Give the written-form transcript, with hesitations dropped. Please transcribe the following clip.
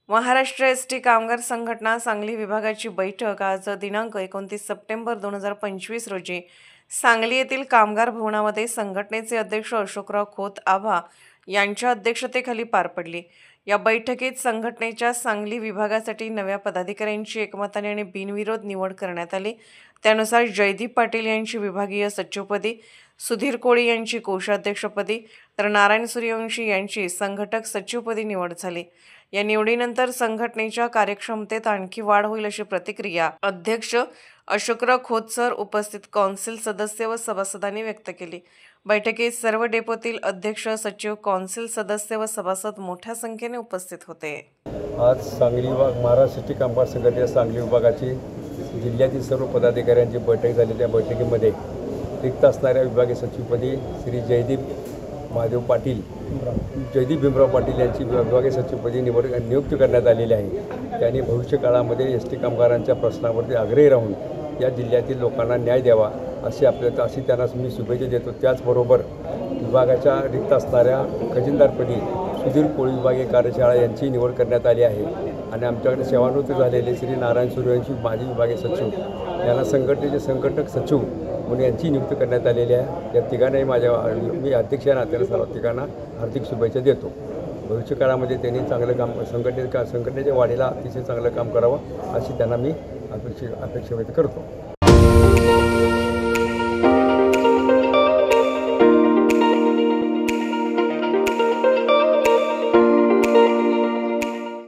Maharashtra ST कामगार संघटना सांगली विभागाची बैठक आज दिनांक 29 सप्टेंबर 2025 रोजी सांगली येथील कामगार भवनामध्ये संघटनेचे अध्यक्ष अशोकराव खोत आभा यांच्या अध्यक्षतेखाली पार पडली। या बैठकीत संघटनेच्या सांगली विभागासाठी नव्या पदाधिकाऱ्यांची एकमताने आणि बिनविरोध निवड करण्यात आली। त्यानुसार जयदीप पाटील यांची विभागीय सचिवपदी, सुधीर कोळी यांची कोषाध्यक्षपदी तर नारायण सूर्यवंशी यांची संघटक सचिवपदी निवड झाली। या निवडीनंतर संघटनेच्या कार्यक्षमतेत आणखी वाढ होईल अशी प्रतिक्रिया अध्यक्ष अशोकराव खोत सर, उपस्थित कौन्सिल सदस्य व सभासदांनी व्यक्त केली। बैठकीत सर्व डेपोतील अध्यक्ष, सचिव, कौन्सिल सदस्य व सभासद मोठ्या संख्येने उपस्थित होते। आज सांगली विभाग महाराष्ट्र एसटी कामगार संघटनेच्या सांगली विभागाची जिल्ह्यातील सर्व पदाधिकाऱ्यांची बैठक झाली। त्या बैठकीमध्ये रिक्त असणाऱ्या विभागीय सचिवपदी श्री जयदीप भीमराव पाटील यांची विभागीय सचिवपदी नियुक्ती करण्यात आलेली आहे। त्यांनी भविष्यकाळामध्ये एस टी कामगारांच्या प्रश्नावरती आग्रही राहून या जिल्ह्यातील लोकांना न्याय द्यावा अशी त्यांना मी शुभेच्छा देतो। त्याचबरोबर विभागाच्या रिक्त असणाऱ्या खजिनदारपदी सुधीर कोळी विभागीय कार्यशाळा यांची निवड करण्यात आली आहे आणि आमच्याकडे सेवानिवृत्त झालेले श्री नारायण सूर्यवंशी माजी विभागीय सचिव यांना संघटनेचे संघटक सचिव म्हणून यांची नियुक्ती करण्यात आलेली आहे। या तिघांनाही मी अध्यक्ष या नात्याने सर्व तिघांना हार्दिक शुभेच्छा देतो। भविष्यकाळामध्ये त्यांनी चांगलं काम संघटनेच्या वाढीला अतिशय चांगलं काम करावं अशी त्यांना मी अपेक्षा व्यक्त करतो।